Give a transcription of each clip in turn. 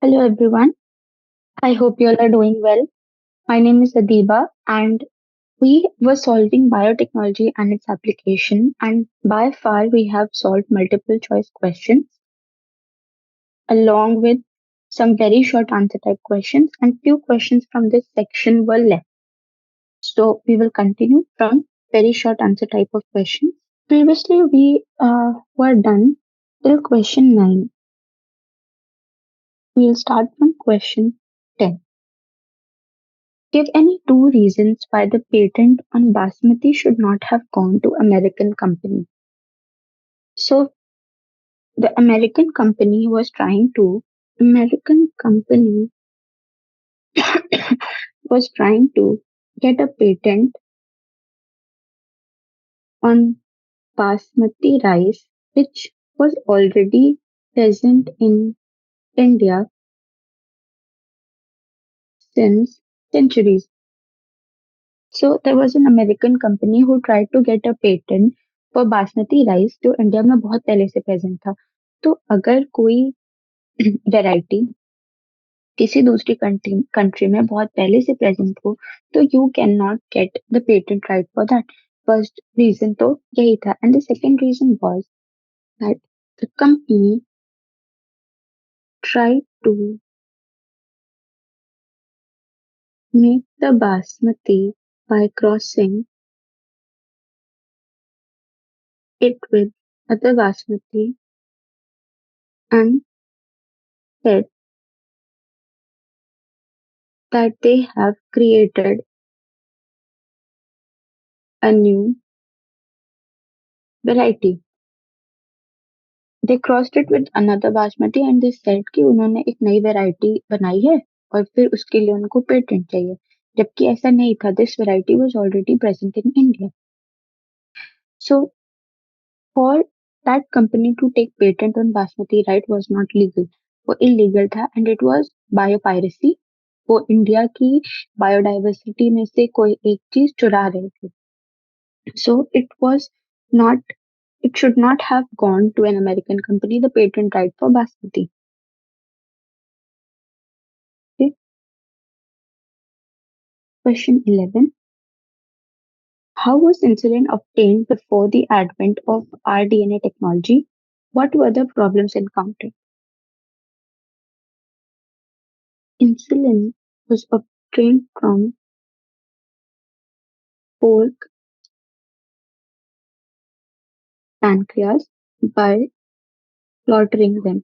Hello everyone. I hope you all are doing well. My name is Adeeba and we were solving biotechnology and its application, and by far we have solved multiple choice questions along with some very short answer type questions, and few questions from this section were left. So we will continue from very short answer type of questions. Previously we were done till question 9. We'll start from question 10. Give any two reasons why the patent on basmati should not have gone to American company. So the American company was trying to get a patent on basmati rice, which was already present in India since centuries. So there was an American company who tried to get a patent for basmati rice जो India में बहुत पहले से present था. तो अगर कोई variety किसी दूसरी कंट्री में बहुत पहले से प्रेजेंट हो तो you can not get the patent right for that. First reason तो यही था and the second reason was that the company tried to make the basmati by crossing it with other basmati and said that they have created a new variety. They crossed it with another basmati and they said कि उन्होंने एक नई variety बनाई है और फिर उसके लिए उनको पेटेंट चाहिए, जबकि ऐसा नहीं था. This variety was already present in India. So for that company to take patent on basmati right was not legal. वो इलीगल था एंड इट वाज बायोपायरेसी. वो इंडिया की बायोडाइवर्सिटी में से कोई एक चीज चुरा रहे थे. So not it should not have gone to an American company, the patent right for basmati. Okay. Question 11. How was insulin obtained before the advent of rDNA technology? What were the problems encountered? Insulin was obtained from pork pancreas by slaughtering them.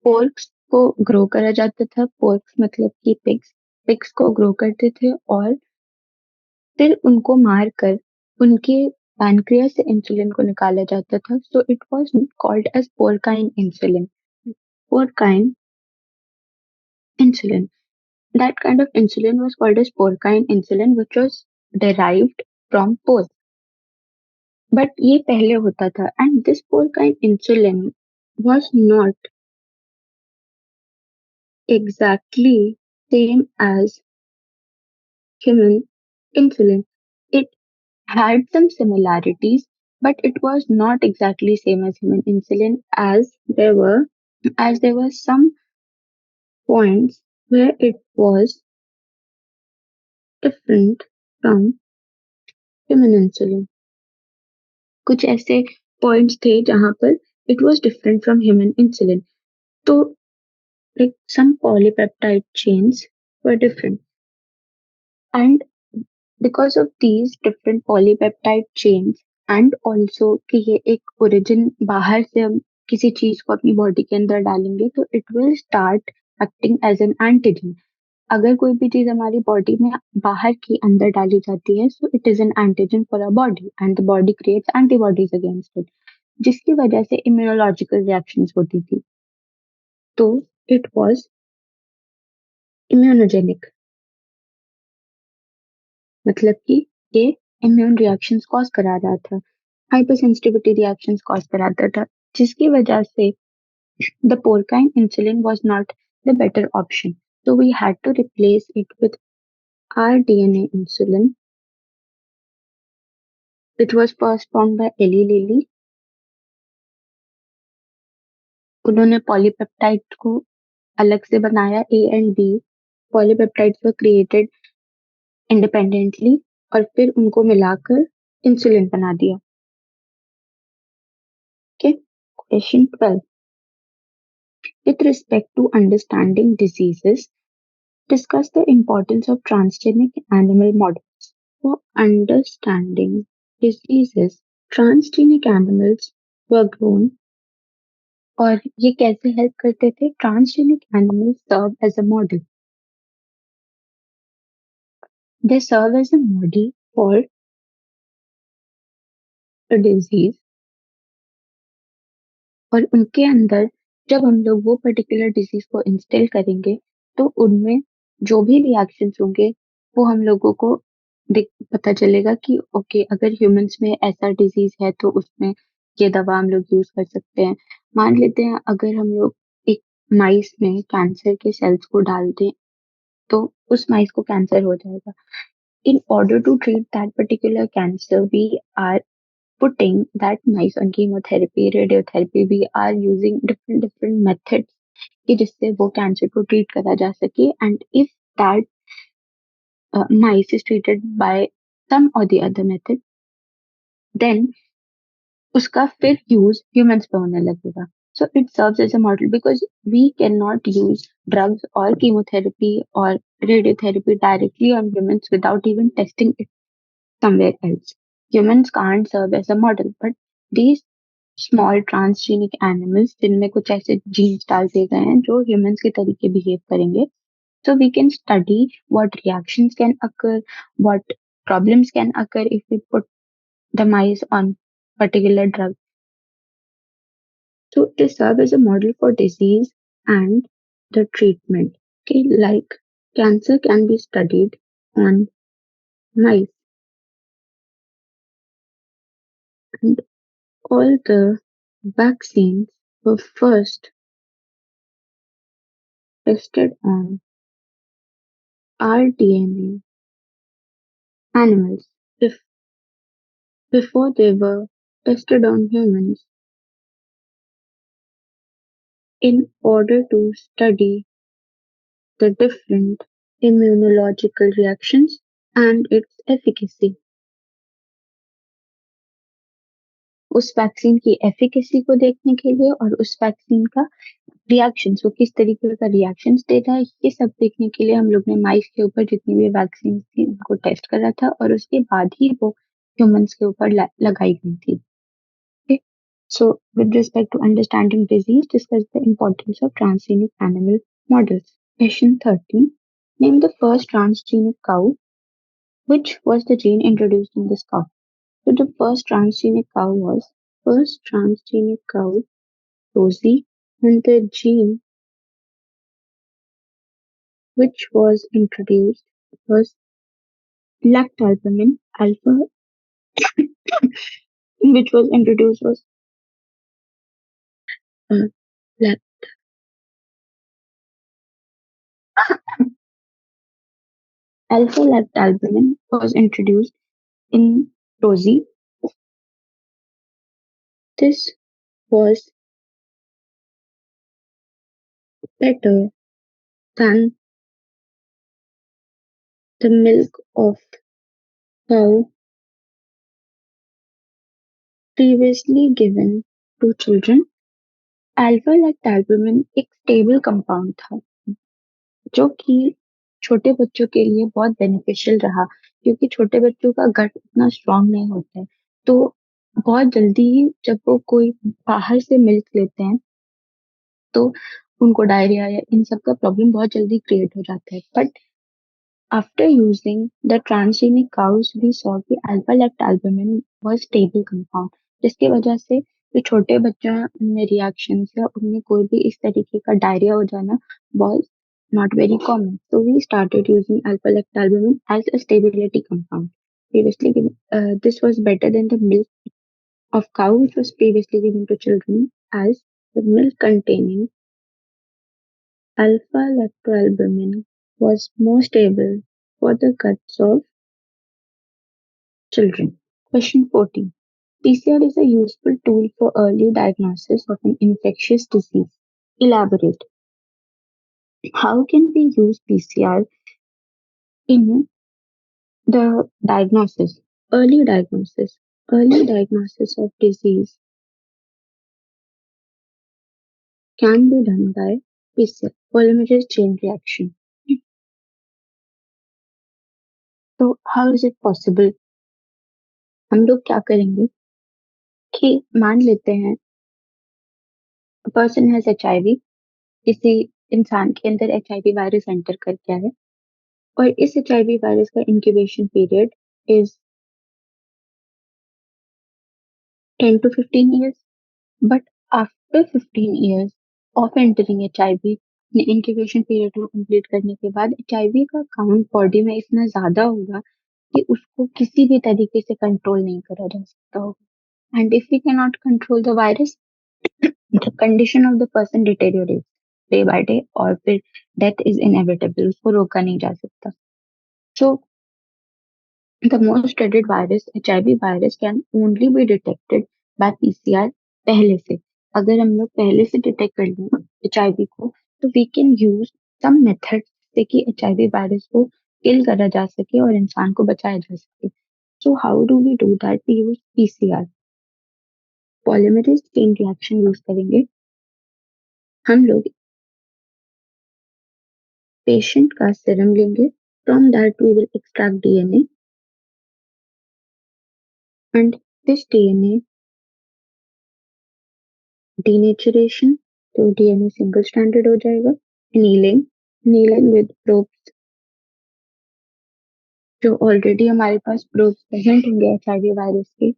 पोर्क्स को grow करा जाता था. पोर्क्स मतलब कि pigs. Pigs को grow करते थे और फिर उनको मारकर उनके पैनक्रियास से इंसुलिन को निकाला जाता था. So it was called as porcine insulin. Porcine insulin. That kind of insulin was called as porcine insulin, which was derived from pork. But ये पहले होता था and this porcine insulin was not exactly same as human insulin. It had some similarities, but it was not exactly same as human insulin as there were some points where it was different from human insulin. कुछ ऐसे points थे जहां पर it was different from human insulin. तो like some polypeptide chains were different, and because of these different polypeptide chains and also कि ये एक origin बाहर से हम किसी चीज को अपनी बॉडी के अंदर डालेंगे तो it will start acting as an antigen. अगर कोई भी चीज हमारी बॉडी में बाहर की अंदर डाली जाती है so it is an antigen for a body and the body creates antibodies against it, जिसकी वजह से इम्यूनोलॉजिकल रिएक्शंस होती थी. तो इट वाज इम्यूनोजेनिक, मतलब कि ये इम्यून रिएक्शंस कॉज करा रहा था, हाइपर सेंसिटिविटी रिएक्शंस कॉज कराता था, जिसकी वजह से the porcine insulin was not the better option. So we had to replace it with rDNA insulin, which was first found by Eli Lilly उन्होंने polypeptide को अलग से बनाया, A and B polypeptides were created independently, और फिर उनको मिलाकर insulin बना दिया। Okay, question 12, with respect to understanding diseases, discuss the importance of transgenic animal models for understanding diseases. Transgenic animals were grown, और ये कैसे हेल्प करते थे? Transgenic animals serve as a model, they serve as a model for a disease, और उनके अंदर जब हम लोग वो पर्टिकुलर डिजीज को इंस्टिल करेंगे तो उनमें जो भी रिएक्शंस होंगे वो हम लोगों को पता चलेगा कि ओके, अगर ह्यूमंस में ऐसा डिजीज है तो उसमें ये दवा हम लोग यूज कर सकते हैं। मान लेते हैं अगर हम लोग एक माइस में कैंसर के सेल्स को डाल दें तो उस माइस को कैंसर हो जाएगा। In order to treat that particular cancer, we are putting that mice on chemotherapy, radiotherapy. We are using different methods कि जिससे वो कैंसर को ट्रीट करा जा सके, and if that mice is treated by some or the other method, then उसका फिर use humans पे होने लगेगा। So it serves as a model because we can not use drugs और कीमोथेरेपी और radiotherapy directly on humans without even testing it somewhere else. Humans can't serve as a model, but these small transgenic animals जिनमें कुछ ऐसे genes डाल दिए गए हैं जो humans के तरीके behave करेंगे, so we can study what reactions can occur, what problems can occur if we put the mice on particular drug. So they serve as a model for disease and the treatment. Okay, like cancer can be studied on mice, and all the vaccines were first tested on rDNA animals before they were tested on humans in order to study the different immunological reactions and its efficacy. उस vaccine की efficacy को देखने के लिए और उस vaccine का reactions, वो किस तरीके का रिएक्शंस दे रहा है, ये सब देखने के लिए हम लोग ने माइस के ऊपर जितनी भी वैक्सीन थी उनको टेस्ट करा था, और उसके बाद ही वो ह्यूमंस के ऊपर लगाई गई थी। Okay? So, with respect to understanding disease, discuss the importance of transgenic animal models. Question 13. Name the first transgenic cow. Which was the gene introduced in this cow? So, the first transgenic cow, Rosie, and the gene which was introduced was lactalbumin alpha, which was introduced was uh, lac- alpha lactalbumin was introduced in Rosie. This was better than the milk of cow previously given to children. Alpha lactalbumin एक stable compound था जो कि छोटे बच्चों के लिए बहुत beneficial रहा, क्योंकि छोटे बच्चों का गट उतना स्ट्रांग नहीं होता है, तो बहुत जल्दी ही जब वो कोई बाहर से मिल्क लेते हैं तो उनको डायरिया या इन सब का प्रॉब्लम बहुत जल्दी क्रिएट हो जाता है। But after using the transgenic cows, we saw कि alpha lactalbumin was stable compound, जिसकी वजह से जो छोटे बच्चे हैं उनमें रिएक्शंस या उनमें कोई भी इस तरीके का डायरिया हो जाना was not very common. So we started using alpha lactalbumin as a stability compound. Previously, this was better than the milk of cow, which was previously given to children, as the milk containing alpha-lactalbumin was more stable for the guts of children. Question 14. PCR is a useful tool for early diagnosis of an infectious disease. Elaborate. How can we use PCR in the diagnosis, early diagnosis? Early diagnosis of disease can be done by PCR, polymerase chain reaction. तो how is it possible? हम लोग क्या करेंगे कि मान लेते हैं person has HIV, किसी इंसान के अंदर HIV वायरस एंटर कर गया है और इस HIV वायरस का incubation period is 10 to 15 years. But after 15 years of entering HIV, ने इंक्यूबेशन पीरियड को कंप्लीट करने के बाद HIV का काउंट बॉडी में इतना ज्यादा होगा कि उसको किसी भी तरीके से कंट्रोल नहीं करा जा सकता होगा. And if we can not control the virus, the condition of the person deteriorate day by day और फिर डेथ इज इनएविटेबल, उसको रोका नहीं जा सकता. So the most dreaded virus, HIV virus, can only be detected by PCR पहले से. अगर हम लोग पहले से डिटेक्ट कर लें HIV को, तो we can use some method से कि HIV वायरस को किल करा जा सके और इंसान को बचाया जा सके. So how do we do that? We use PCR, polymerase chain reaction use करेंगे. हम लोग पेशेंट का सीरम लेंगे. From that we will extract DNA and this DNA denaturation, तो DNA सिंगल स्ट्रैंडेड हो जाएगा. नीलिंग, नीलिंग विद प्रोब्स, जो already हमारे पास प्रोब्स प्रेजेंट होंगे HIV वायरस के.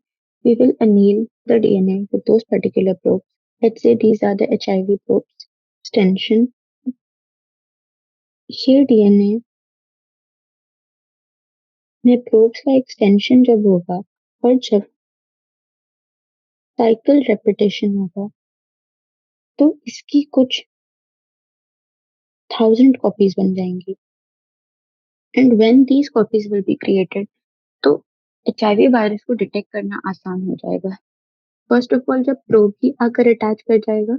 We will anneal the DNA with those particular probes. Let's say these are the HIV probes. Extension, ये DNA में probes का extension जब होगा और जब साइकिल रेपिटेशन होगा, तो इसकी कुछ 1000 कॉपीज बन जाएंगी. And when these copies will be created, तो HIV वायरस को डिटेक्ट करना आसान हो जाएगा. फर्स्ट ऑफ ऑल, जब प्रोब ही आकर अटैच कर जाएगा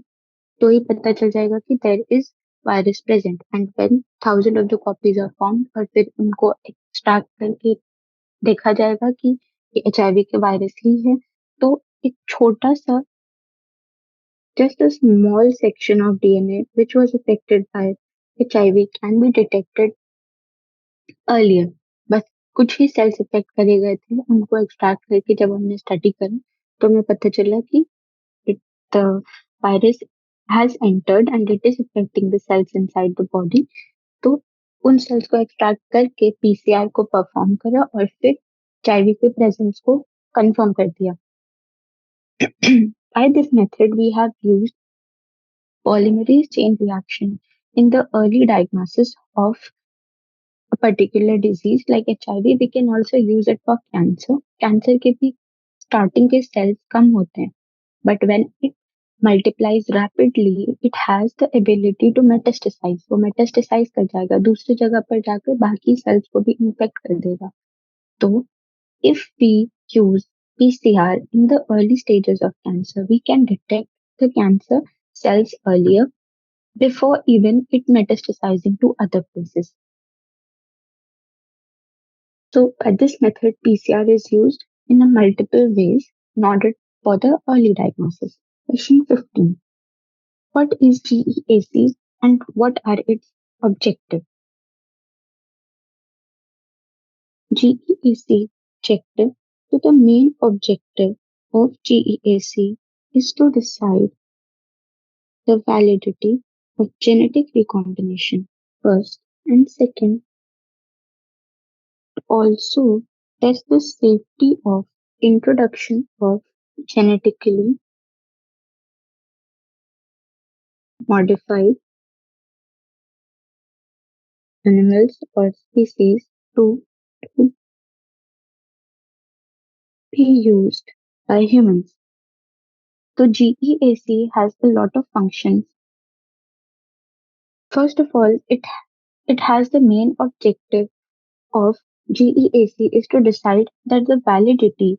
तो ही पता चल जाएगा कि there is virus present. And when 1000 of the copies are found और फिर उनको एक्सट्रैक्ट करके देखा जाएगा कि ये HIV के वायरस ही है, तो एक छोटा सा, just a small section of DNA which was affected by HIV can be detected earlier. बस कुछ ही सेल्स इफेक्ट करे गए थे, उनको एक्सट्रैक्ट करके जब हमने स्टडी करी तो हमें पता चला कि the virus has entered and it is affecting the cells inside the body. तो उन सेल्स को एक्सट्रैक्ट करके PCR को परफॉर्म करा और फिर HIV के प्रेजेंस को कंफर्म कर दिया. By this method, we have used polymerase chain reaction in the early diagnosis of a particular disease like HIV. We can also use it for cancer. Cancer के भी starting के cells कम होते हैं, but when it multiplies rapidly, it has the ability to metastasize. वो metastasize कर जाएगा, दूसरी जगह पर जाकर बाकी cells को भी infect कर देगा. तो if we use PCR in the early stages of cancer, we can detect the cancer cells earlier before even it metastasizing to other places. So, by this method, PCR is used in a multiple ways in order for the early diagnosis. Question 15. What is GEAC and what are its objectives? GEAC objective. So, the main objective of GEAC is to decide the validity of genetic recombination first, and second, also test the safety of introduction of genetically modified animals or species to be used by humans. So GEAC has a lot of functions. First of all, it has the main objective of GEAC is to decide that the validity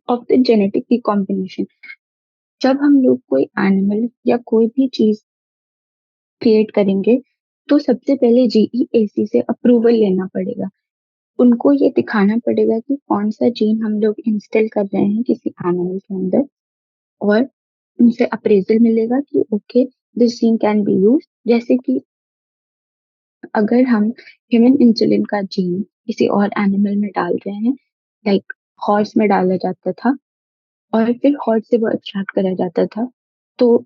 of the genetic recombination. जब हम लोग कोई animal या कोई भी चीज create करेंगे तो सबसे पहले जीईएसी से अप्रूवल लेना पड़ेगा। उनको ये दिखाना पड़ेगा कि कौन सा जीन हम लोग इंस्टॉल कर रहे हैं किसी एनिमल के अंदर, और उनसे अप्रेजल मिलेगा कि okay this gene can be use. जैसे कि अगर हम ह्यूमन इंसुलिन का जीन किसी और एनिमल में डाल रहे हैं, लाइक हॉर्स में डाला जाता था और फिर हॉर्स से वो एक्सट्रैक्ट करा जाता था, तो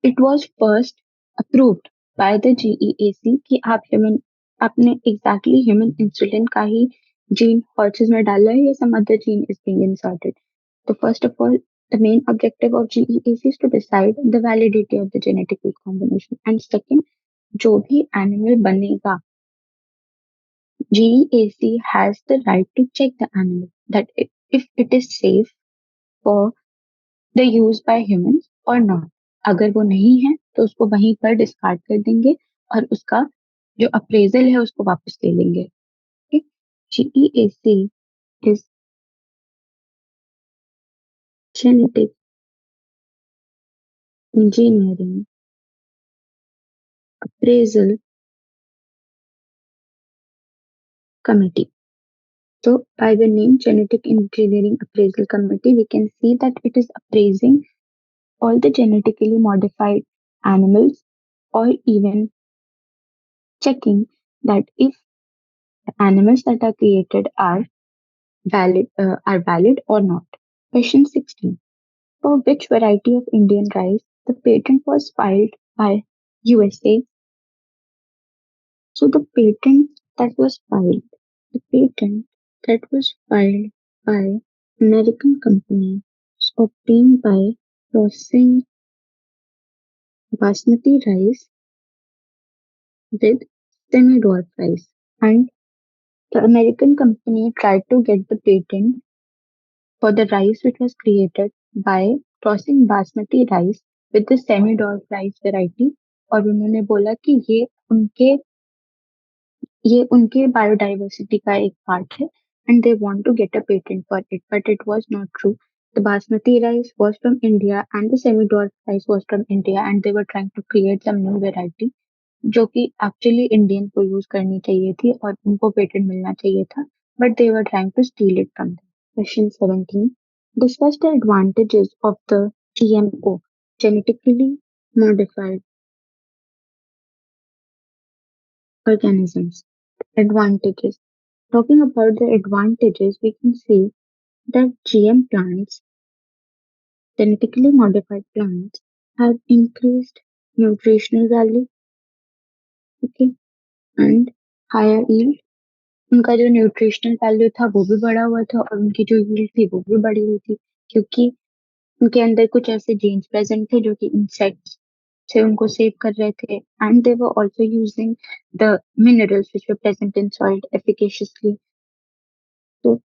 it was first approved by the GEAC कि आप ह्यूमन आपने एग्जैक्टली ह्यूमन इंसुलिन का ही जीन हॉर्सेस में डाला है या some other gene is being inserted. तो first of all the main objective of GEAC is to decide the validity of the genetic combination, and second, जो भी animal बनेगा, GEAC has the right to check the animal that if it is safe for the use by humans or not। अगर वो नहीं है तो उसको वहीं पर डिस्कार्ड कर देंगे और उसका जो अप्रेजल है उसको वापस ले लेंगे। GEAC is genetic engineering appraisal committee। So, by the name Genetic Engineering Appraisal Committee, we can see that it is appraising all the genetically modified animals, or even checking that if the animals that are created are valid or not. Question 16. For which variety of Indian rice the patent was filed by USA? So the patent that was filed by American company was obtained by processing basmati rice with semi-dwarf rice. And the American company tried to get the patent for the rice which was created by processing basmati rice with the semi-dwarf rice variety। और उन्होंने बोला कि ये उनके biodiversity का एक part है, and they want to get a patent for it, but it was not true। The basmati rice was from India and the semi-dwarf rice was from India, and they were trying to create some new variety जो कि actually Indian को use करनी चाहिए थी और उनको patent मिलना चाहिए था, but they were trying to steal it from them. Question 17, discuss the advantages of the GMO, genetically modified organisms। Advantages. Talking about the advantages, we can see that GM plants, genetically modified plants, have increased nutritional value, okay, and higher yield। उनका जो nutritional value था वो भी बढ़ा हुआ था और उनकी जो यील्ड थी वो भी बढ़ी हुई थी, क्योंकि उनके अंदर कुछ ऐसे जीन्स प्रेजेंट थे जो कि इंसेक्ट्स से उनको सेव कर रहे थे, and they were also using the minerals which were present in soil efficaciously. तो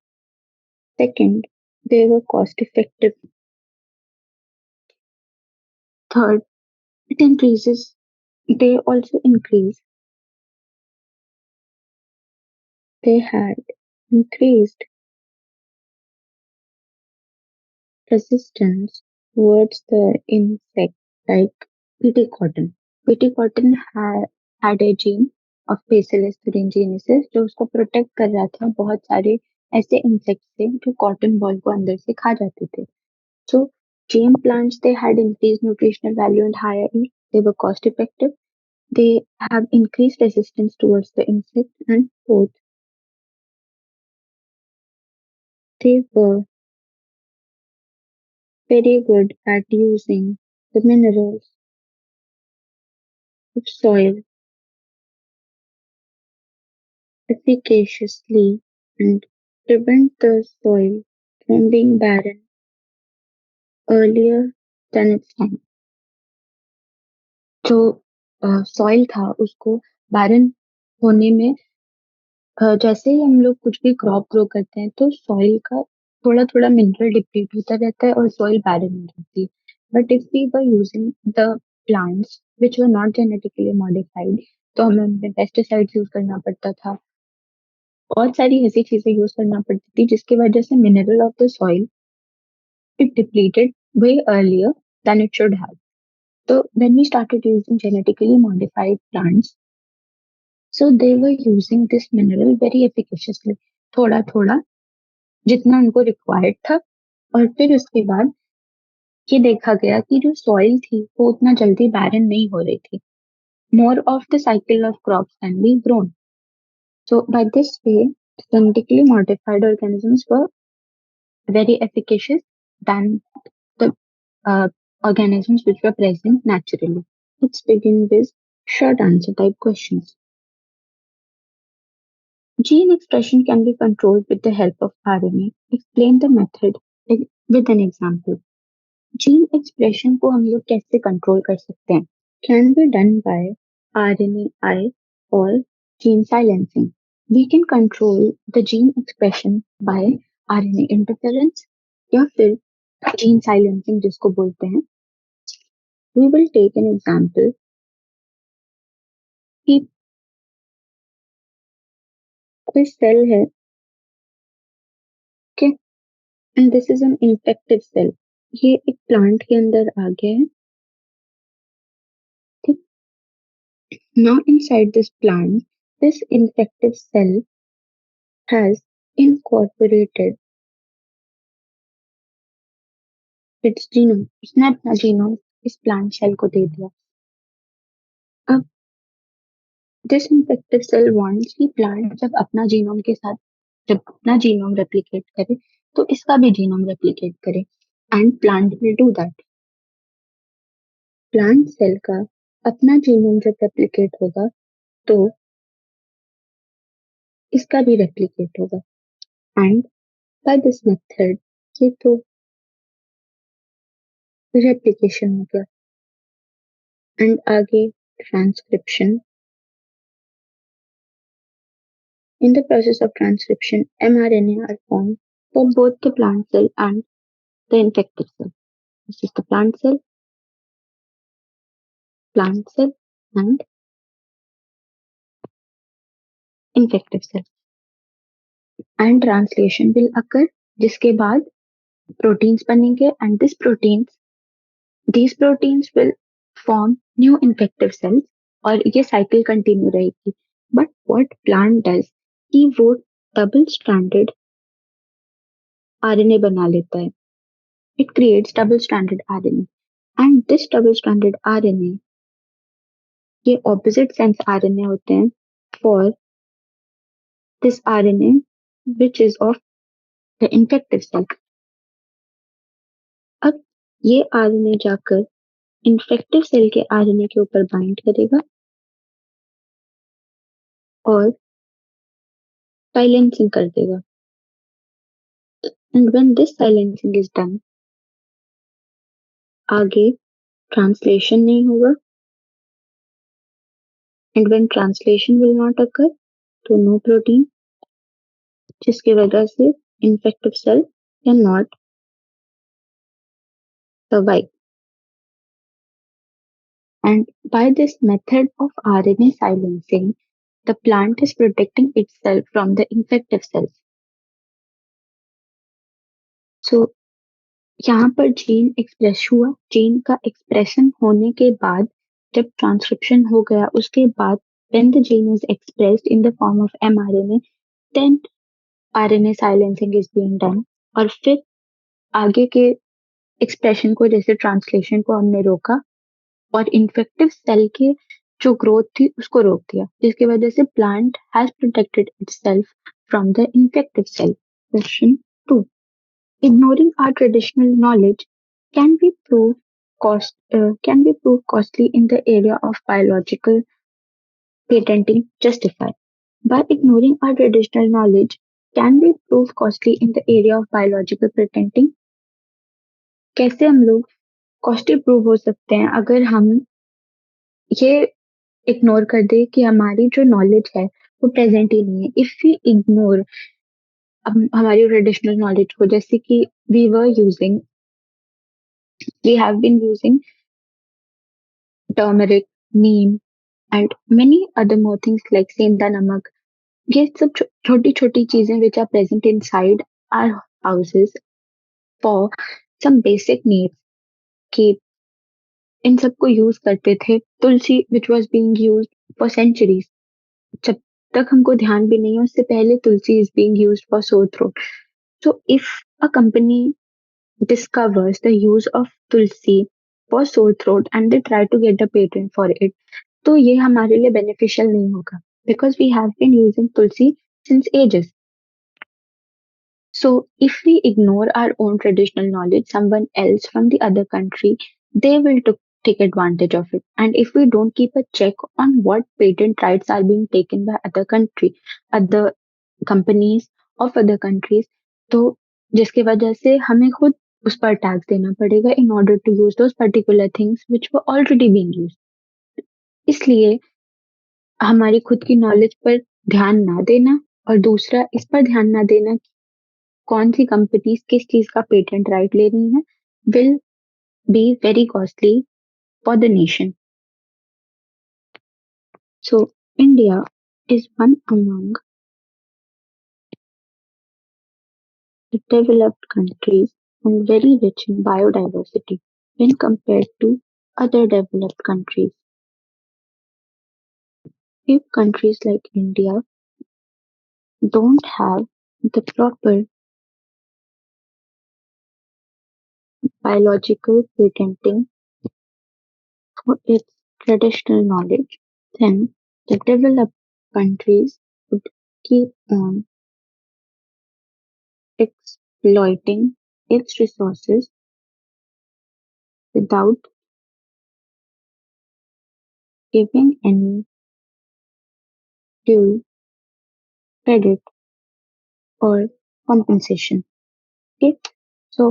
second, they were cost effective। Third, it increases, they also increase, they had increased resistance towards the insect, like PT cotton। PT cotton had a gene of Bacillus thuringiensis जो उसको protect कर रहा था बहुत सारे ऐसे insect से जो कॉटन बॉल को अंदर से खा जाते थे। So GM plants, they had increased nutritional value and higher yield. They were cost effective. They have increased resistance towards the insect, and fourth, they were very good at using the minerals of soil efficaciously and prevent the soil from being barren earlier than its time। जो soil था उसको barren होने में, जैसे ही हम लोग कुछ भी क्रॉप ग्रो करते हैं तो सॉइल का थोड़ा थोड़ा मिनरल डिप्लीट होता रहता है और सॉइल बैरन हो जाती है। But if we were using the plants which were not genetically modified, तो हमें उनमें पेस्टिसाइड्स यूज करना पड़ता था, बहुत सारी ऐसी चीजें यूज करना पड़ती थी जिसकी वजह से mineral of the soil it depleted way earlier than it should have. So when we started using genetically modified plants, so they were using this mineral very efficaciously, थोड़ा थोड़ा जितना उनको रिक्वायर्ड था। और फिर उसके बाद ये देखा गया कि जो सॉइल थी वो उतना जल्दी बैरन नहीं हो रही थी. More of the cycle of crops can be grown. So by this way, genetically modified organisms were very efficacious than the uh, organisms which were present naturally. Let's begin with short answer type questions. Gene expression can be controlled with the help of RNA. Explain the method with an example. Gene expression को हम लोग कैसे control कर सकते हैं? Can be done by RNAi or gene silencing. We can control the gene expression by RNA interference या फिर gene silencing जिसको बोलते हैं. We will take an example कि कोई सेल है, okay, and this is an infective cell. ये एक प्लांट के अंदर आ गया है, ठीक. Now inside this plant, this infective cell has incorporated its genome. उसने अपना जीनोम इस प्लांट सेल को दे दिया. अब दिस इन्फेक्टिव सेल वांट्स कि प्लांट जब अपना जीनोम रेप्लिकेट करे तो इसका भी जीनोम रेप्लिकेट करे, and plant will do that. Plant cell का अपना जीनोम जब रेप्लिकेट होगा तो इसका भी रेप्लिकेट होगा, एंड बाय दिस मेथड ये तो रेप्लिकेशन हो गया. एंड आगे transcription. In the process of transcription, mRNA are formed for both the plant cell and the infected cell. This is the plant cell, and infected cell. And translation will occur, जिसके बाद proteins बनेंगे, and these proteins will form new infective cells, और ये cycle continue रहेगी. But what plant does कि वो double stranded RNA बना लेता है. It creates double stranded RNA, and this double stranded RNA ये opposite sense RNA होते हैं for this RNA which is of the infective cell. अब ये RNA जाकर infective cell के RNA के ऊपर बाइंड करेगा और silencing कर देगा. And when this silencing is done, आगे translation नहीं होगा, and when translation will not occur, तो no protein, जिसकी वजह से infective cell cannot survive. And by this method of RNA silencing, the plant is protecting itself from the infective cells. So यहाँ पर gene express हुआ. Gene का expression होने के बाद जब ट्रांसक्रिप्शन हो गया उसके बाद when the gene is expressed in the form of mRNA, then RNA silencing is being done. और फिर आगे के एक्सप्रेशन को, जैसे ट्रांसलेशन को हमने रोका और इन्फेक्टिव सेल के जो ग्रोथ थी उसको रोक दिया, जिसकी वजह से plant has protected itself from the infective cell. Question 2. Ignoring our traditional knowledge can be proved costly in the area of biological patenting. Justify. By ignoring our traditional knowledge can be proved costly in the area of biological patenting. कैसे हम लोग costly prove हो सकते हैं अगर हम ये ignore कर दे कि हमारी जो नॉलेज है वो प्रेजेंट ही नहीं है. इफ वी इग्नोर हमारी ट्रेडिशनल नॉलेज को, जैसे कि we have been using turmeric, neem and many other more things like sendha namak. ये सब छोटी छोटी चीजें which are present inside our houses for some basic needs कि इन सबको यूज करते थे। Tulsi which was being used for centuries, जब तक हमको ध्यान भी नहीं है उससे पहले tulsi is being used for sore throat. So if a company discovers the use of tulsi for sore throat and they try to get a patent for it, तो ये हमारे लिए बेनिफिशियल नहीं होगा, because we have been using tulsi since ages. So, if we ignore our own traditional knowledge, someone else from the other country, they will take advantage of it. And if we don't keep a check on what patent rights are being taken by other companies of other countries, तो जिसकी वजह से हमें खुद उस पर tax देना पड़ेगा in order to use those particular things which were already being used. इसलिए हमारी खुद की नॉलेज पर ध्यान ना देना और दूसरा इस पर ध्यान ना देना कौन सी कंपनीज किस चीज का पेटेंट राइट ले रही हैं will be very costly for the nation. So India is one among the developed countries and very rich in biodiversity when compared to other developed countries. If countries like India don't have the proper biological patenting for its traditional knowledge, then the developed countries would keep on exploiting its resources without giving any due credit or compensation. Okay? So,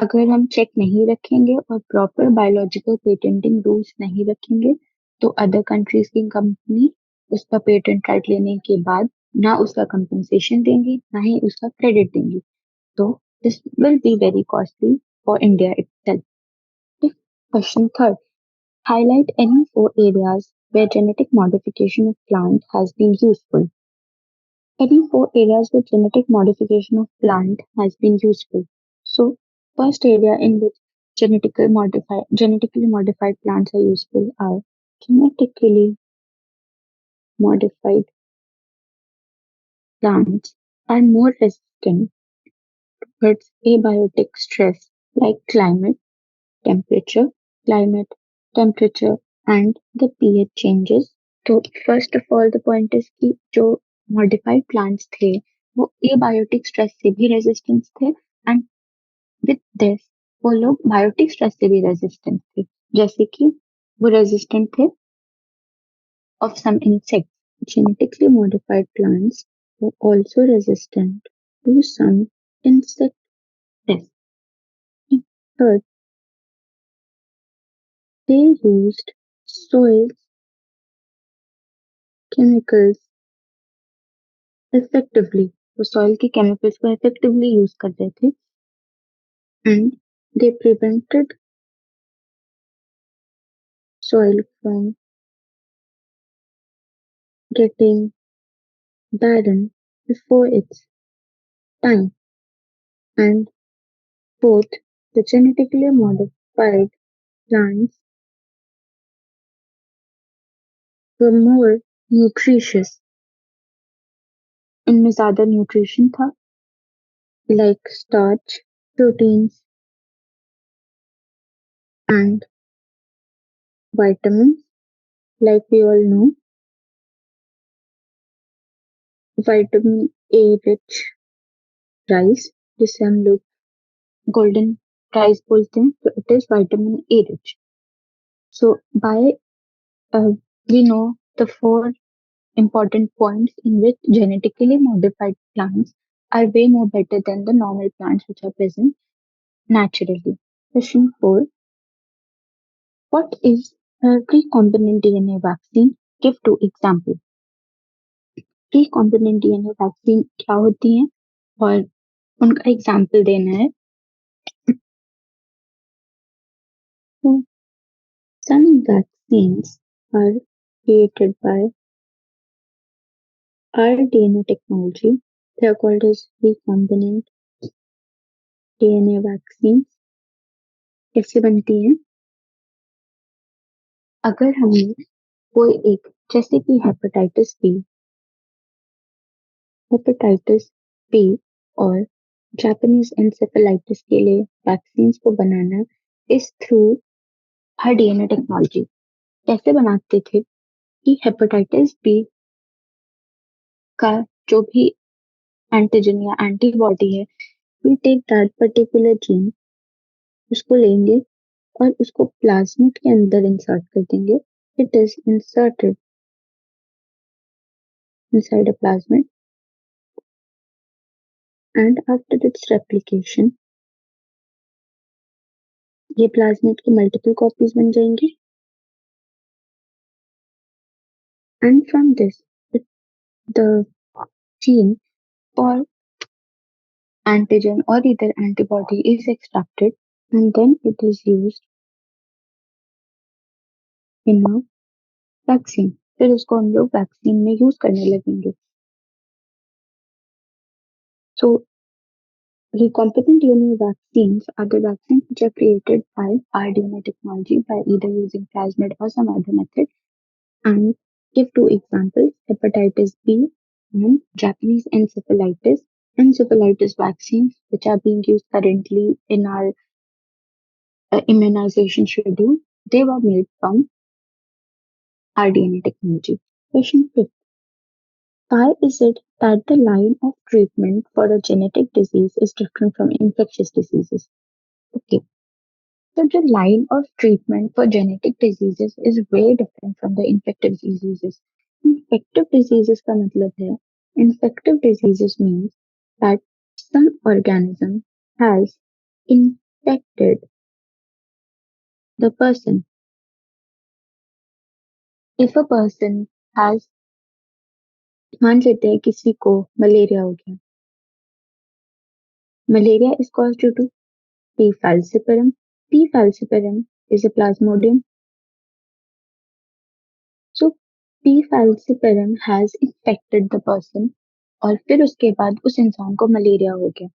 अगर हम check नहीं रखेंगे और proper biological patenting rules नहीं रखेंगे तो other countries की company उसका पेटेंट राइट लेने के बाद ना उसका कंपनसेशन देंगी ना ही उसका क्रेडिट देंगी. So this will be very costly for India itself. Question third. Highlight any four areas where genetic modification of plant has been useful. Any four areas where genetic modification of plant has been useful. So first area in which genetically modified plants are useful are genetically modified plants are more resistant towards abiotic stress like temperature, climate, temperature and the pH changes. तो first of all the point is कि जो modified plants थे वो abiotic stress से भी resistance थे and with this वो लोग बायोटिक स्ट्रेस से भी रेजिस्टेंट थे. जैसे कि वो रेजिस्टेंट थे of some insect. Genetically modified plants were also resistant to some insect pests. Third, they used soil chemicals effectively. वो सॉइल के केमिकल्स को effectively यूज करते थे and they prevented soil from getting barren before its time. And fourth, the genetically modified plants were more nutritious. इनमें ज्यादा nutrition था like starch, proteins and vitamins. Like we all know, vitamin A rich rice जिसे हम लोग golden rice बोलते हैं, तो it is vitamin A rich. So by we know the four important points in which genetically modified plants are way more better than the normal plants which are present naturally. Question 4. What is a recombinant DNA vaccine? Give two examples. Recombinant DNA vaccine क्या होती है और उनका example देना है. So, some vaccines are created by rDNA technology. They are called as recombinant DNA vaccine कैसे बनती हैं? अगर हमें कोई एक, जैसे कि हेपेटाइटिस बी और जापानीज एंसेफेलाइटिस के लिए वैक्सीन को बनाना इस थ्रू हर डीएनए टेक्नोलॉजी। कैसे बनाते थे कि हेपेटाइटिस बी का जो भी एंटीजन या एंटीबॉडी है, we take that particular gene, उसको लेंगे और उसको प्लाज्मिड के अंदर इंसर्ट कर देंगे। It is inserted inside a plasmid, and after its replication ये प्लाज्मिड की मल्टीपल कॉपीज बन जाएंगी, and from this the gene or antigen or either antibody is extracted, and then it is used in a vaccine। फिर उसको हम लोग vaccine में use करने लगेंगे। So recombinant DNA vaccines are the vaccines which are created by RDNA technology by either using plasmid or some other method, and give two examples: hepatitis B and Japanese encephalitis. Encephalitis vaccines, which are being used currently in our immunization schedule, they were made from RDNA technology. Question 5. Why is it that the line of treatment for a genetic disease is different from infectious diseases? Okay, so the line of treatment for genetic diseases is way different from the infectious diseases. Infective diseases का मतलब है, infective diseases means that some organism has infected the person. If a person has, मान लेते हैं किसी को malaria हो गया, malaria is caused due to P. falciparum. P. falciparum is a plasmodium. So P. falciparum has infected the person और फिर उसके बाद उस इंसान को मलेरिया हो गया।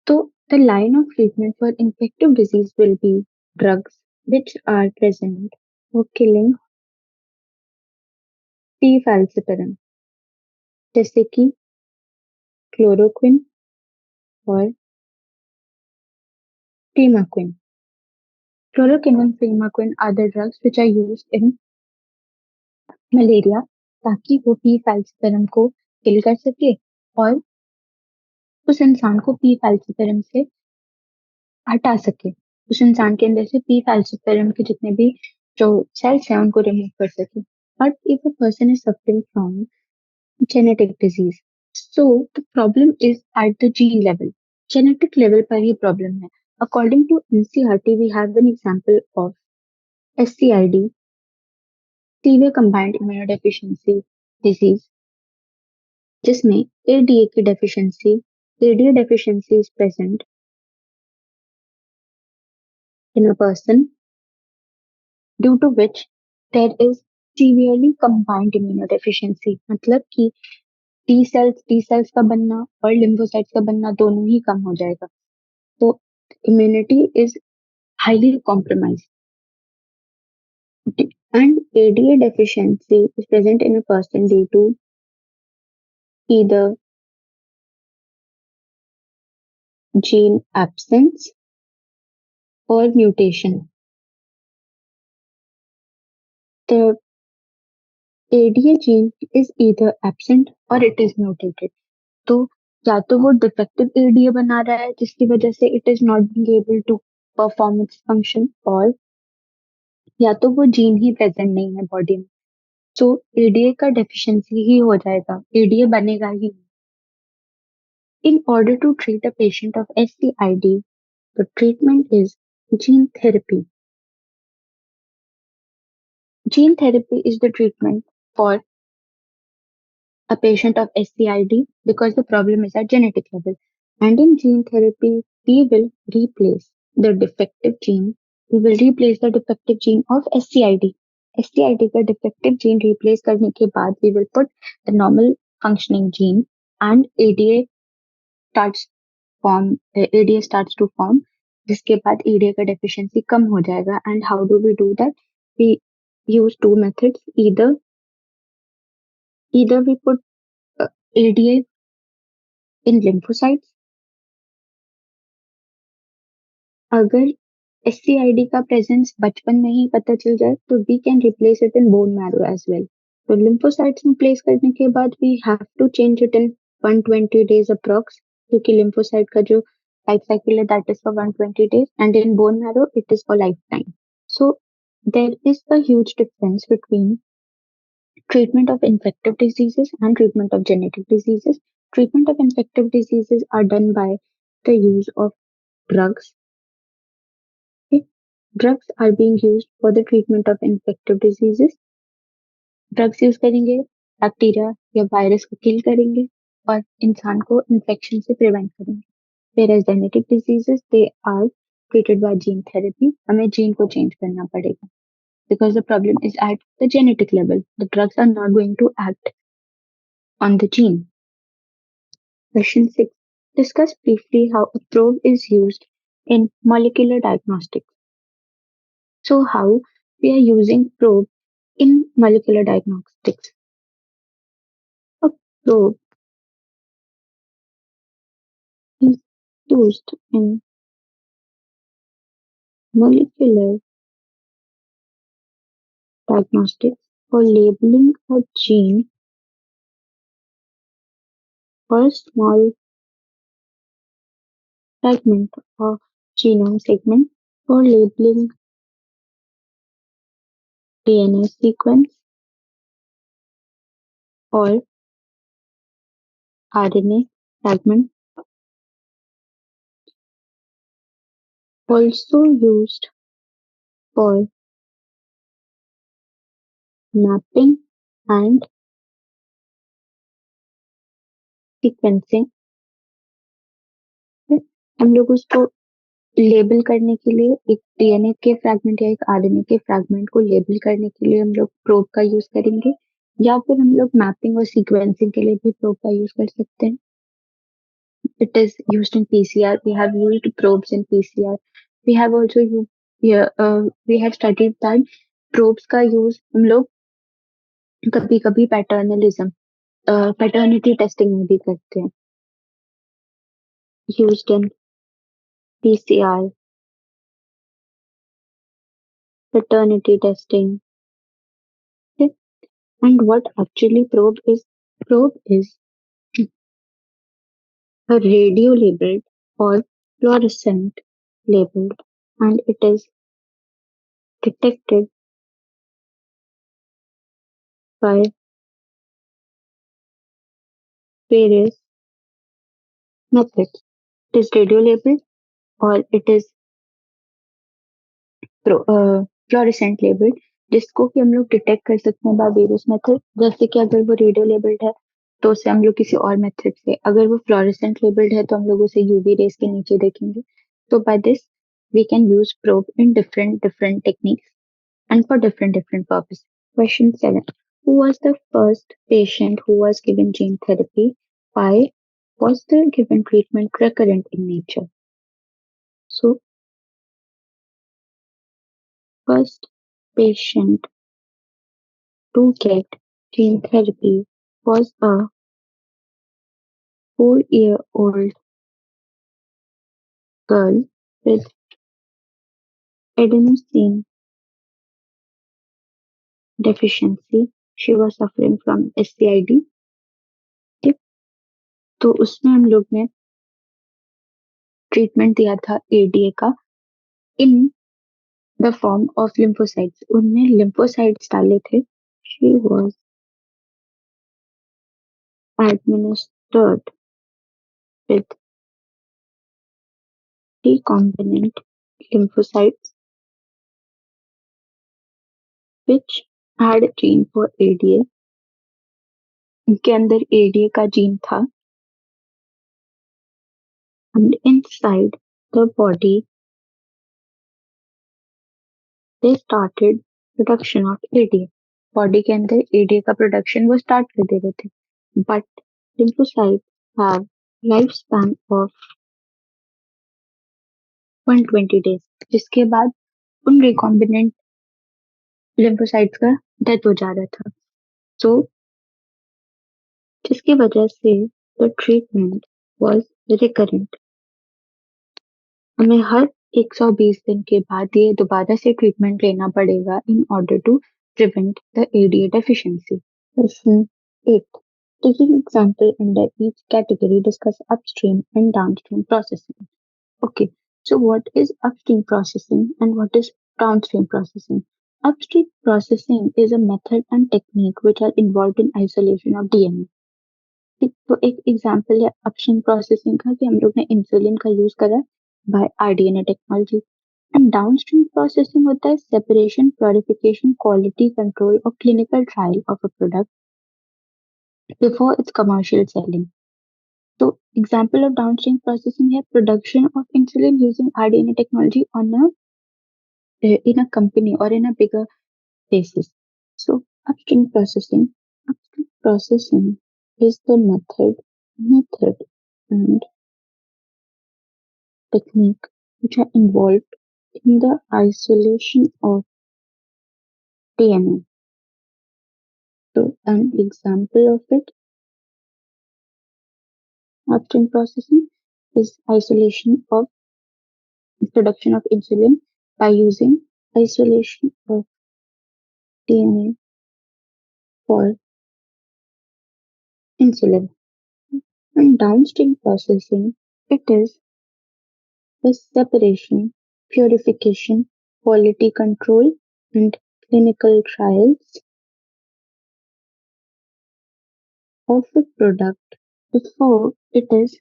तो the line of treatment for infective disease will be drugs which are present for killing P. falciparum, जैसे कि क्लोरोक्विन और primaquine. Chloroquine and primaquine are the drugs which are used in malaria, ताकि वो P falciparum को किल कर सके और उस इंसान को पी falciparum से हटा सके, उस इंसान के अंदर से पी falciparum के जितने भी जो सेल्स हैं उनको रिमूव कर सके। But if a person is suffering from genetic disease, so the problem is at the gene level, genetic level पर ही प्रॉब्लम है। According to NCERT we have an example of SCID, severe combined immunodeficiency disease, जिसमें ADA की deficiency, ADA deficiency is present in a person, due to which there is severely combined immunodeficiency। मतलब कि T cells का बनना और lymphocytes का बनना दोनों ही कम हो जाएगा। तो immunity is highly compromised, and ADA deficiency is present in a person due to either gene absence or mutation. The ADA gene is either absent or it is mutated. तो या तो वो डिफेक्टिव एडीए बना रहा है जिसकी वजह से it is not being able to perform its function, और या तो वो जीन ही प्रेजेंट नहीं है बॉडी में, तो एडीए का डेफिशिएंसी ही हो जाएगा, एडीए बनेगा ही। In order to treat a patient of SCID, the treatment is gene therapy. Gene therapy is the treatment for a patient of SCID because the problem is at genetic level. And in gene therapy, we will replace the defective gene. We will replace the defective gene of SCID. SCID का defective gene replace करने के बाद we will put the normal functioning gene and ADA starts form ADA starts to form, जिसके बाद एडीए का deficiency कम हो जाएगा. And how do we do that? We use two methods. Either we put ADA in lymphocytes. अगर SCID का presence बचपन में ही पता चल जाए तो we can replace it in bone marrow as well. तो lymphocytes में प्लेस करने के बाद we have to change it in 120 days approx, क्योंकि lymphocyte का जो लाइफ साइकिल है that is for 120 days and in bone marrow it is for life time. So there is a huge difference between treatment of infective diseases and treatment of genetic diseases. Treatment of infective diseases are done by the use of drugs. Okay? Drugs are being used for the treatment of infective diseases. Drugs use करेंगे, bacteria या virus को किल करेंगे और इंसान को infection से prevent करेंगे. Whereas genetic diseases, they are treated by gene therapy. हमें जीन को चेंज करना पड़ेगा because the problem is at the genetic level. The drugs are not going to act on the gene. Question 6. Discuss briefly how a probe is used in molecular diagnostics. So, how we are using probe in molecular diagnostics. A probe is used in molecular diagnostics for labeling a gene or a small fragment of genome segment, for labeling DNA sequence or RNA fragment, also used for mapping and sequencing. हम लोग उसको label करने के लिए एक DNA के fragment या एक आरएनए के फ्रैगमेंट को लेबल करने के लिए हम लोग प्रोब का यूज करेंगे, या फिर हम लोग मैपिंग और सीक्वेंसिंग के लिए भी प्रोब का यूज कर सकते हैं. It is used in PCR. We have used probes in PCR. We have also we have studied that probes का यूज हम लोग कभी कभी पैटर्निटी टेस्टिंग में भी करते हैं. Used in PCR, paternity testing. Okay. And what actually probe is? Probe is a radio labeled or fluorescent labeled, and it is detected by various methods. It is radio labeled or it is fluorescent labelled, जिसको कि हम लोग detect कर सकते हैं by various method. जैसे कि अगर वो रेडियो लेबल्ड है तो उसे हम लोग किसी और मेथड से, अगर वो फ्लोरेसेंट लेबल्ड है तो हम लोग उसे यूवी रेस के नीचे देखेंगे. तो by this we can use probe in different different techniques and for different different purposes. Question 7. Who was the first patient who was given gene therapy? Why was the given treatment recurrent in nature? So, first patient to get gene therapy was a 4-year-old girl with adenosine deficiency. She was suffering from SCID. ठीक, तो उसमें हम लोग ने treatment दिया था ADA का in the form of lymphocytes. उनमें लिम्फोसाइट्स डाले थे. She was administered with recombinant lymphocytes which had a gene for ADA. इनके अंदर एडीए का जीन था. And inside the body they started production of ADA. Body के अंदर एडीए का प्रोडक्शन वो स्टार्ट कर दे रहे थे. But lymphocytes have lifespan of 120 days, जिसके बाद उन रिकॉम्बिनेंट लिम्फोसाइट्स का डेथ हो जा रहा था। सो जिसकी वजह से द ट्रीटमेंट वाज रिकरेंट। हमें हर 120 दिन के बाद ये दोबारा से ट्रीटमेंट लेना पड़ेगा in order to prevent the ADA deficiency. Question 8. Taking example under each category, discuss upstream and downstream processing. Okay, so what is upstream processing and what is downstream processing? Upstream processing is a method and technique which are involved in isolation of DNA. ठीक, तो एक example है upstream processing का कि हम लोग ने insulin का यूज करा by rDNA technology. And downstream processing होता है सेपरेशन, प्योरिफिकेशन, क्वालिटी कंट्रोल और clinical trial of a product before its commercial selling. तो example of downstream processing है production of insulin using RNA technology on a in a company or in a bigger basis. So upstream processing is the method and technique which are involved in the isolation of DNA. So an example of it, upstream processing is isolation of production of insulin by using isolation of DNA for insulin. And downstream processing, it is the separation, purification, quality control, and clinical trials of a product before it is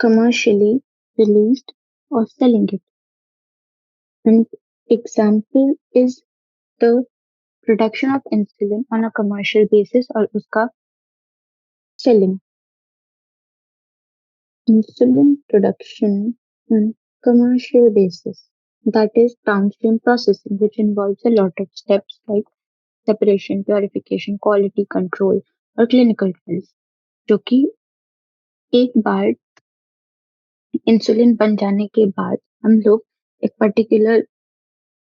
commercially released or selling it. An example is the production of insulin on a commercial basis or uska selling. Insulin production on commercial basis. That is downstream processing, which involves a lot of steps like separation, purification, quality control और clinical trials, जो कि एक बार insulin बन जाने के बाद हम लोग एक पर्टिकुलर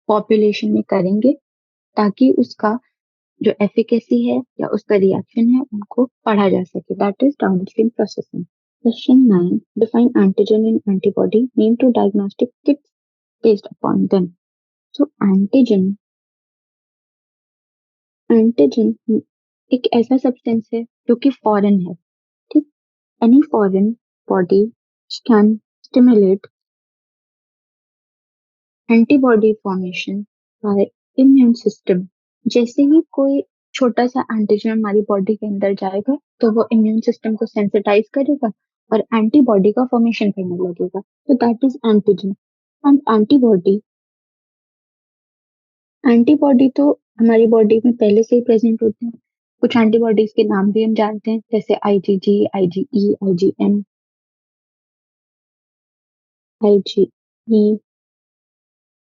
पॉपुलेशन में करेंगे ताकि उसका जो एफिकेसी है या उसका रिएक्शन है उनको पढ़ा जा सके। That is downstream processing. Question 9. Define antigen and antibody. Name two diagnostic kits based upon them. So antigen एक ऐसा सब्सटेंस है जो कि फॉरेन है। ठीक, any foreign body can stimulate antibody formation by immune system. जैसे ही कोई छोटा सा एंटीजन हमारी बॉडी के अंदर जाएगा तो वो इम्यून सिस्टम को सेंसिटाइज करेगा और एंटीबॉडी का फॉर्मेशन करने लगेगा। तो that is antigen. And antibody तो हमारी बॉडी में पहले से ही प्रेजेंट होते हैं। कुछ एंटीबॉडीज के नाम भी हम जानते हैं, जैसे IgG, IgE, IgM, IgE,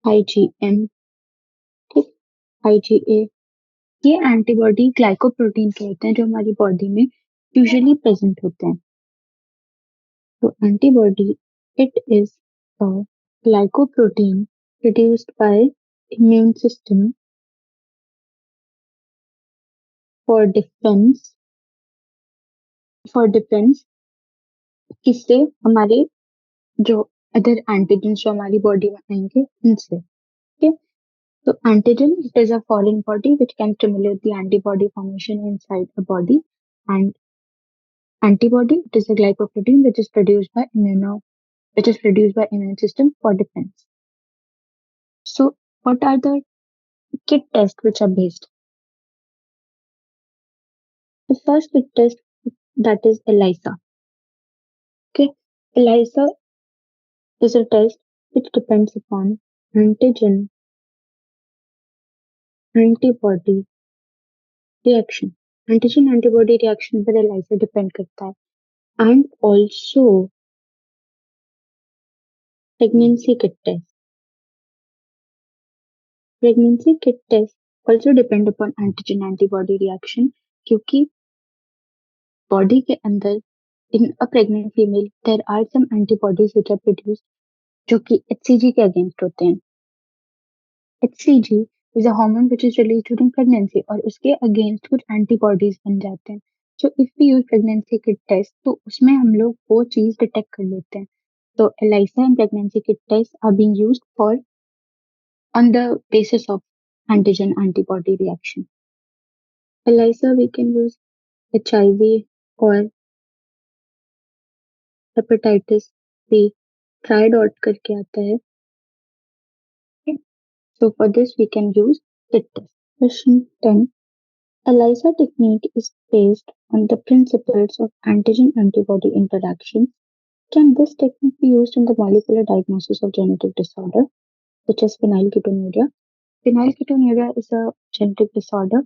IgM, ठीक, आईजीए। ये एंटीबॉडी ग्लाइकोप्रोटीन के होते हैं जो हमारी बॉडी में यूजुअली प्रेजेंट होते हैं। तो antibody it is a glycoprotein produced by immune system for defence किससे, हमारे जो अदर एंटीजन जो हमारी बॉडी में आएंगे उनसे। ठीक है, so antigen, it is a foreign body which can stimulate the antibody formation inside the body, and antibody, it is a glycoprotein which is produced by immune system for defense. So what are the kit tests which are based? The first kit test, that is ELISA. Okay, ELISA is a test which depends upon antigen antibody reaction. Antigen antibody reaction पर ELISA depend करता है, and also pregnancy kit test. Pregnancy kit tests also depend upon antigen antibody reaction क्योंकि body के अंदर in a pregnant female there are some antibodies which are produced जो कि HCG के against होते हैं। HCG is a hormone which is release during pregnancy और उसके अगेंस्ट कुछ एंटीबॉडीज बन जाते हैं। So if we use pregnancy kit test तो उसमें हम लोग वो चीज डिटेक्ट कर लेते हैं। So ELISA and pregnancy kit tests are being used for on the basis of antigen antibody reaction. ELISA we can use HIV or hepatitis B triad करके आता है. Okay. So for this we can use kit test. Question 10. ELISA technique is based on the principles of antigen antibody interaction. Can this technique be used in the molecular diagnosis of genetic disorder such as phenylketonuria? Phenylketonuria is a genetic disorder.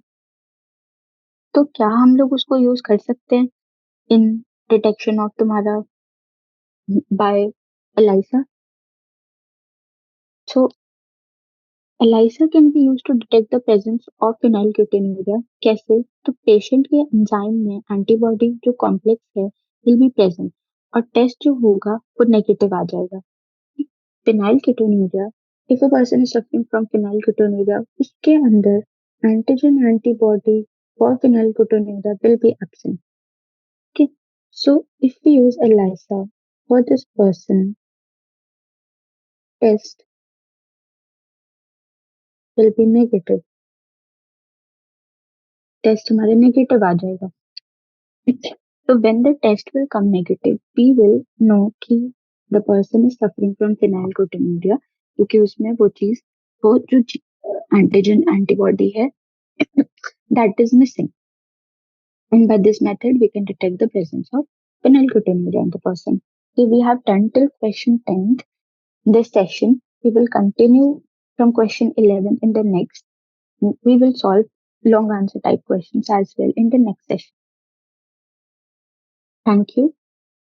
तो क्या हम लोग उसको use कर सकते हैं इन detection of तुम्हारा bye ELISA? So ELISA can be used to detect the presence of phenylketonuria. कैसे? तो पेशेंट के एंजाइम में एंटीबॉडी जो कॉम्प्लेक्स है विल बी प्रेजेंट और टेस्ट जो होगा वो नेगेटिव आ जाएगा. Phenylketonuria, if a person is suffering from phenylketonuria, उसके अंदर antigen antibody for phenylketonuria will be absent. Okay, so if we use ELISA for this person, test will be negative. Test हमारे negative आ जाएगा. So when the test will come negative, we will know कि the person is suffering from phenylketonuria क्योंकि उसमें वो चीज वो जो antigen antibody है that is missing. And by this method, we can detect the presence of phenylketonuria in the person. So we have done till question 10th. This session, we will continue from question 11 in the next. We will solve long answer type questions as well in the next session. Thank you.